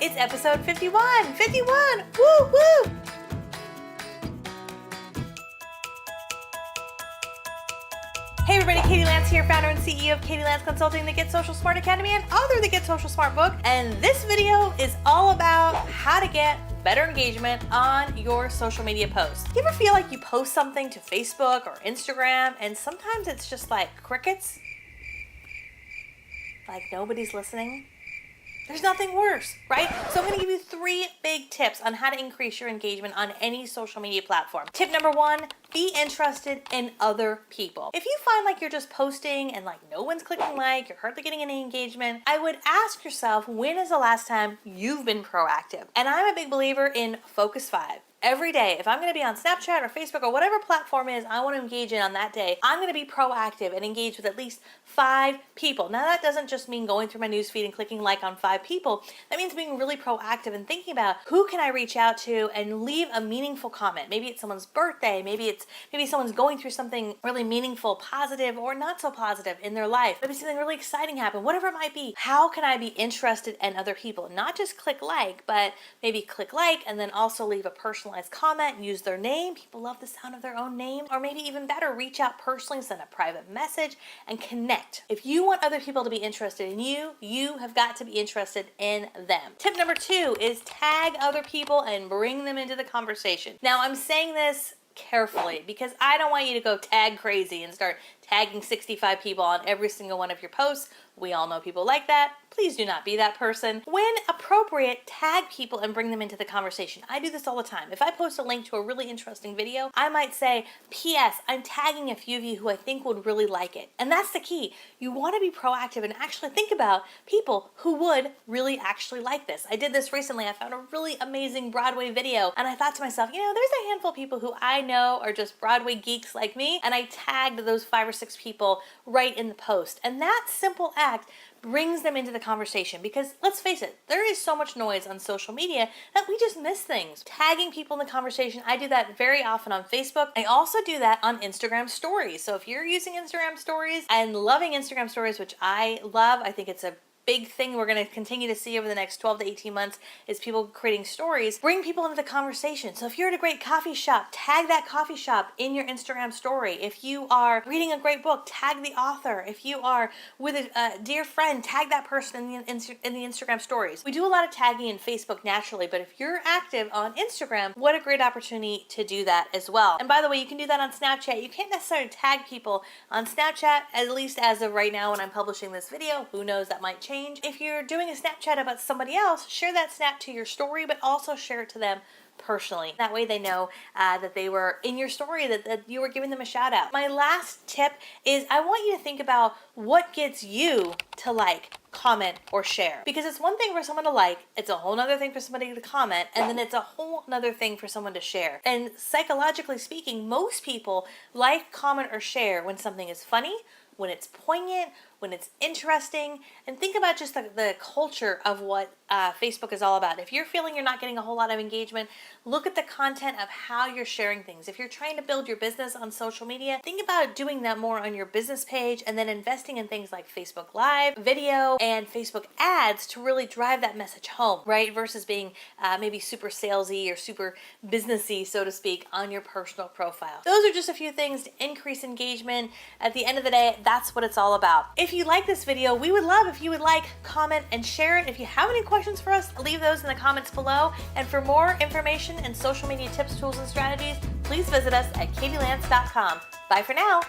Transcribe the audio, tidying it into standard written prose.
It's episode 51. 51! Woo woo! Hey everybody, Katie Lance here, founder and CEO of Katie Lance Consulting, the Get Social Smart Academy, and author of the Get Social Smart book. And this video is all about how to get better engagement on your social media posts. You ever feel like you post something to Facebook or Instagram and sometimes it's just like crickets? Like nobody's listening? There's nothing worse, right? So I'm gonna give you 3 big tips on how to increase your engagement on any social media platform. Tip number 1, be interested in other people. If you find like you're just posting and like no one's clicking like, you're hardly getting any engagement, I would ask yourself, when is the last time you've been proactive? And I'm a big believer in Focus 5. Every day, if I'm going to be on Snapchat or Facebook or whatever platform is I want to engage in on that day, I'm going to be proactive and engage with at least 5 people. Now that doesn't just mean going through my newsfeed and clicking like on 5 people. That means being really proactive and thinking about who can I reach out to and leave a meaningful comment. Maybe it's someone's birthday, maybe someone's going through something really meaningful, positive or not so positive in their life. Maybe something really exciting happened, whatever it might be. How can I be interested in other people? Not just click like, but maybe click like and then also leave a personalized comment and use their name. People love the sound of their own name. Or maybe even better, reach out personally, send a private message and connect. If you want other people to be interested in you, you have got to be interested in them. Tip number 2 is tag other people and bring them into the conversation. Now I'm saying this carefully because I don't want you to go tag crazy and start tagging 65 people on every single one of your posts. We all know people like that. Please do not be that person. When appropriate, tag people and bring them into the conversation. I do this all the time. If I post a link to a really interesting video, I might say, P.S. I'm tagging a few of you who I think would really like it. And that's the key. You want to be proactive and actually think about people who would really actually like this. I did this recently. I found a really amazing Broadway video and I thought to myself, you know, there's a handful of people who I know are just Broadway geeks like me, and I tagged those 5 or 6 people right in the post. And that simple act brings them into the conversation because let's face it, there is so much noise on social media that we just miss things. Tagging people in the conversation, I do that very often on Facebook. I also do that on Instagram stories. So if you're using Instagram stories and loving Instagram stories, which I love, I think it's a big thing we're going to continue to see over the next 12 to 18 months is people creating stories. Bring people into the conversation. So if you're at a great coffee shop, tag that coffee shop in your Instagram story. If you are reading a great book, tag the author. If you are with a dear friend, tag that person in the Instagram stories. We do a lot of tagging in Facebook naturally, but if you're active on Instagram, what a great opportunity to do that as well. And by the way, you can do that on Snapchat. You can't necessarily tag people on Snapchat, at least as of right now when I'm publishing this video. Who knows, that might change. If you're doing a Snapchat about somebody else, share that snap to your story, but also share it to them personally. That way they know that they were in your story, that you were giving them a shout out. My last tip is I want you to think about what gets you to like, comment, or share. Because it's one thing for someone to like, it's a whole nother thing for somebody to comment, and then it's a whole nother thing for someone to share. And psychologically speaking, most people like, comment, or share when something is funny, when it's poignant, when it's interesting, and think about just the culture of what Facebook is all about. If you're feeling you're not getting a whole lot of engagement, look at the content of how you're sharing things. If you're trying to build your business on social media, think about doing that more on your business page and then investing in things like Facebook Live, video, and Facebook ads to really drive that message home, right? Versus being maybe super salesy or super businessy, so to speak, on your personal profile. Those are just a few things to increase engagement. At the end of the day, that's what it's all about. If you like this video, we would love if you would like, comment, and share it. If you have any questions for us, leave those in the comments below. And for more information and social media tips, tools, and strategies, please visit us at katielance.com. Bye for now.